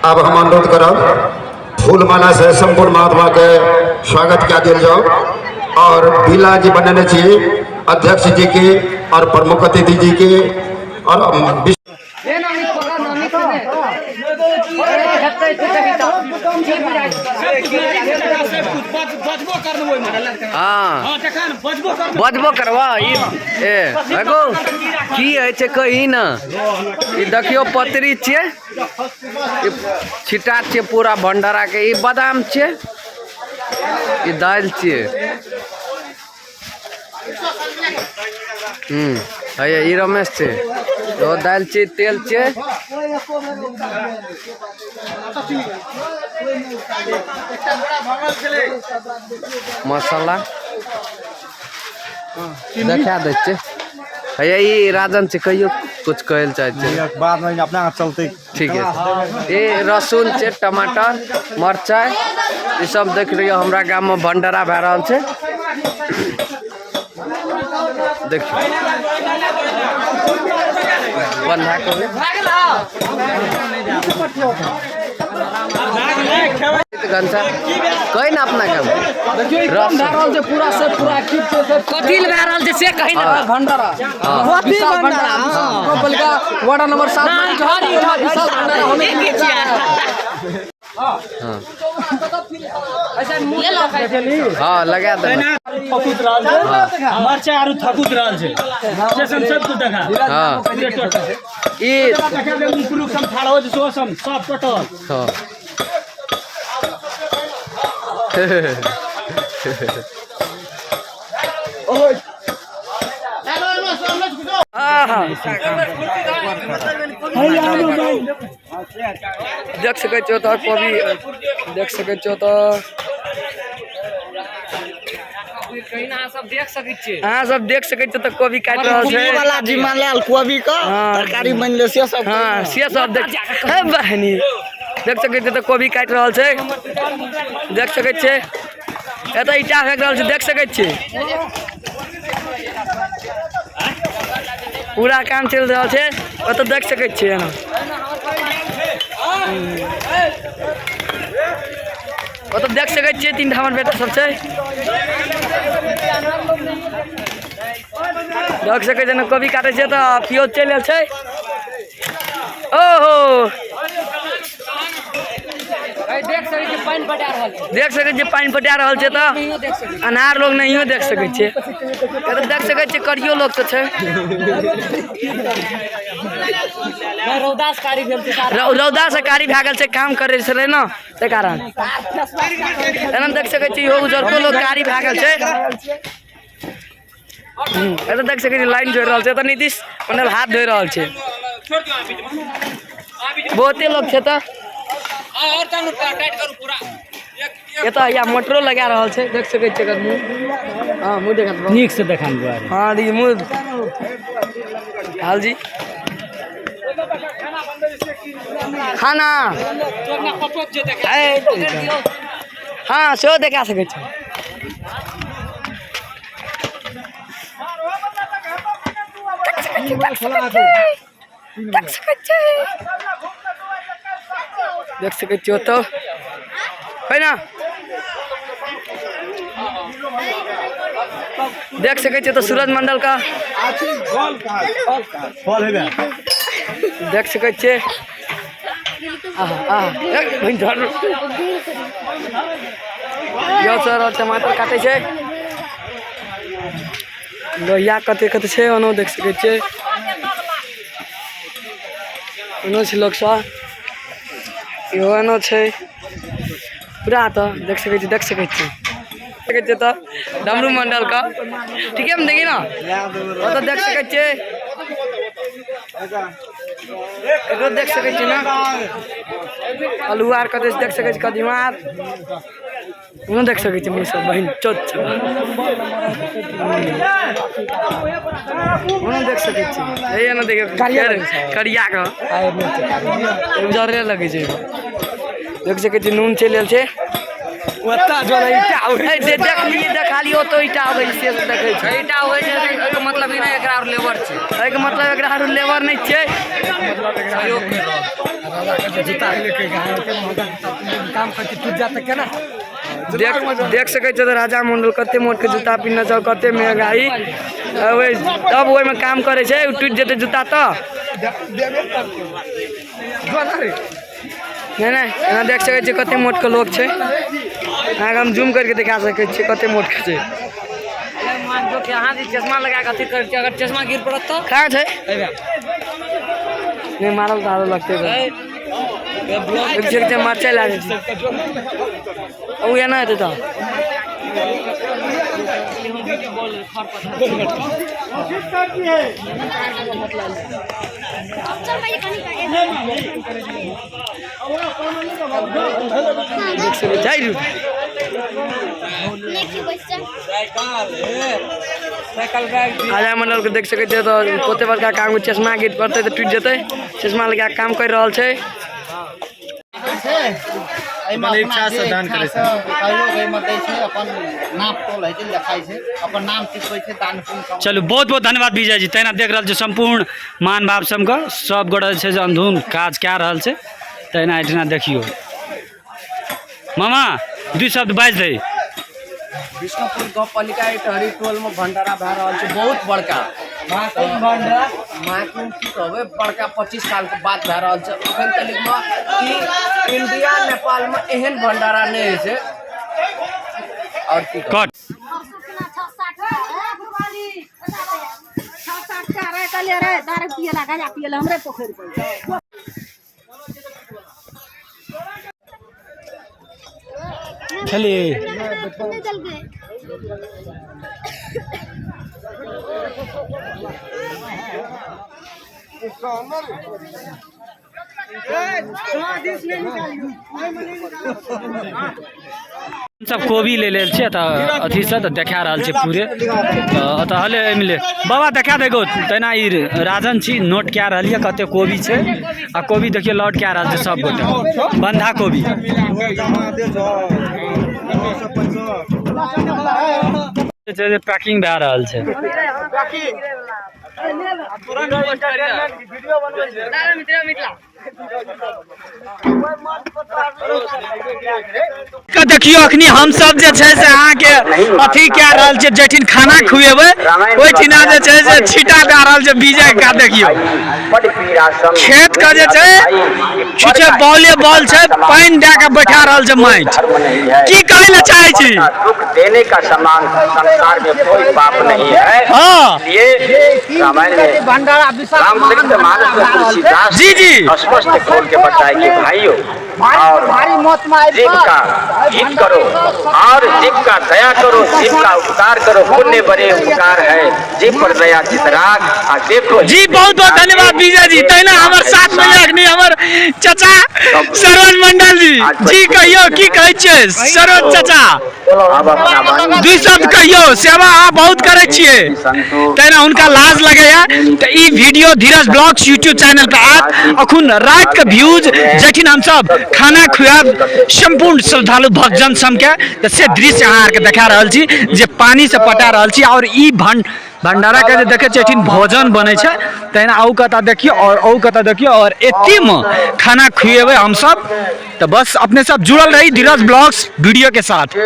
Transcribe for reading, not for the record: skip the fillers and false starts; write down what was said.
अब हम अनुरोध करब फूलमाला से संपूर्ण महात्मा के स्वागत क्या दिल जाओ और बिला जी बनने चाहिए अध्यक्ष जी की और प्रमुख अतिथि जी की और बजबो करवा की है कही न देखियो पतरी छे छिटा छे पूरा भंडारा के ई बादाम छे ई दाल छे है ई रमेश छे तो दाल छे तेल छे मसाला देखा दे छे है ई राजन से कहियो कुछ कहल चाहे बाद में अपना चलते ठीक है। ये लहसुन छे टमाटर मरचाई ये सब देख रही हो हमरा गाँव में भंडारा भे रहा छे देखिए बंधा कही ना अपना काम पूरा से पूरा कथिल भे रहल छै से कही ना भंडारा विशाल भंडारा बलका वार्ड नंबर 7 विशाल भंडारा हमें हाँ लगा दे थकुत रहल छै मरचाई आरु थकुत रहल छै स्टेशन सब कुछ देखा हां ई देखा दे मुकुलुक सम ठाड़ो जे सो सम सब टोटल हां ओय देख सके छो तो कभी देख सके छो तो हाँ सब देख सके छो तो कोबी काट रहल छै वाला जिम्मा लेल कोबी का तरकारी बनले से सब हाँ से सब देख हे बहनी देख सके छो तो कोबी काट रहल छै देख सके छे एत ईटा फेंक रहल छै देख सके छे पूरा काम चल रहा है वो तो देख सके छे वो तो देख सके छे तीन हमर बेटा सब छे देख सके छे न कोबी काटे छे तो पियोज चल छै ओहो देख सके छी पानी पटा रहल छै देख सके छी पानी पटा रहल छै तो अनार लोग नहीं देख सके छे तो देख सके छे करियो लोग तो छे रौदास कारी भेल छै रौदा से कारी भए गेल छै काम करे छले न ते कारण एना देख सके छी हो उजरको लोग कारी भए गेल छै एत देख सके छी लाइन जोड़ रहल छै त नीतीश मंडल हाथ धोइ रहल छै बहुते लोग छै त और कानू टाइट करू पूरा ये तो या मोटरो लगा रहल छै देख सके छी एकर मुंह हां मुंह देखत नीक से देखान दुआरे हां दी मुंह हाल जी खाना हाँ सेहो देखा सके छी देख सके छी तो है ना देख सके छी तो सूरज मंडल का देख सके छी सर टमाटर काटे छै लोहिया कते कते छै ओनो देख सके छी ओनो छै लोग सब एनो छै पूरा तो देख सके छी तो डमरू मंडल का ठीक है हम देखी ना वो तो देख सके छी एको देख सके छी ना अलुआर कते देख सके छी कदीमार ओनो देख सके छी मुई सब बहिन चोट छ ओनो देख सके छी ए ना देखियो करिया का उजरे लगे छै देख सके छी नून चलल छै ओता जो ईटा आवे जे देख लिए देखा लियो तो ईटा आवे से देखे छै ईटा होय छै एके मतलब ई नै एकरा लेबर छै एके मतलब एकरा लेबर नै छै मतलब एकरा सहयोग कर रहल जीता लेके काम करके टूट जात केना देख सकै छ त राजा मंडल कते मोट के जूता पिन्हने छ कते महंगाई ओए तब ओइ में काम करे छै टूट जेते जूता त नहीं यहाँ देख सके छी कते मोट के लोग छै अहाँ हम जूम करके दिखा सके छी कते मोट के छै मान जो कि अहाँ चश्मा लगा के अथी कर अगर चश्मा गिर पड़त तो कहाँ छै नहीं मारल तारो लगते ब्लॉग देख मरचे लागे छै ओ या ना हेतै त राजा मंडल के देख सके तो कते बड़का काम चश्मा गिर पड़ते तो टूट जेते चश्मा लगा काम कर रहल छै इच्छा से दान करे छै चलू बहुत बहुत धन्यवाद विजय जी तैना देख रहल छै संपूर्ण मान बाप सब गोड़ छै अंधुन काज कए रहल छै तैना एठना देखियो मामा दू शब्द बाजि दे विष्णुपुर गाँव पालिका टहरी टोल में भंडारा भए रहल छै बहुत बड़का माकुम की कहबे बड़का 25 साल के बाद भए रहल छै अखन तक में इंडिया नेपाल में एहन भंडारा नहीं है छै और की कट हमरे पोखर पर खेली चल गए सब कोबी ले लेल छै त अथी से त देखा रहल छै पूरे त हले मिले बाबा देखा देगो तैना ई राजन छी नोट क्या रहल है कते कोबी छै आ कोबी देखिए लौट क्या रहल छै सब गोटे बंधा कोबी पैकिंग भए रहल छै देखियो अखनी हम सब जे छै से अहाँ के अथी कए रहल छै जठिन खाना खुएबै ओइ ठिना जे छै से छीटा दए रहल छै विजय का देखियो खेत का जे छै छुछे बॉले बॉल छै पानी दए के बैठा रहल छै माइट की कहै ले चाहै छी दुख देने का समान संसार में कोई पाप नहीं है। हां ये रामायण में रामचरित मानस में तुलसीदास जी जी स्पष्ट खोल के बताए कि भाइयों और जीव का हित करो और जीव का दया करो जीव का उपकार करो पुण्य बड़े उपकार है जीव पर दया चितराग आ देखो जी बहुत बहुत धन्यवाद विजय जी तैना हमर साथ में अखनी हमर चाचा सरवन मंडल जी कहियो की कहै छै सरवन चाचा अब अपना दू शब्द कहियो सेवा अहाँ बहुत करे छियै तैना हुनका लाज लगैया त ई वीडियो धीरज ब्लॉग्स यूट्यूब चैनल पे आत अखुन रात के व्यूज जखन हम सब खाना खुआब संपूर्ण श्रद्धालु भक्तजन सबके त से दृश्य अहाँ के देखा रहल छी जे पानी से पटा रहल छी और ई भंडारा के जे देखे छै भोजन बने छै तहिना औ कता देखियो और औ कता देखियो और एत्ती में खाना खुएबै हम सब तो बस अपने सब जुड़ल रही धीरज ब्लॉग्स वीडियो के साथ।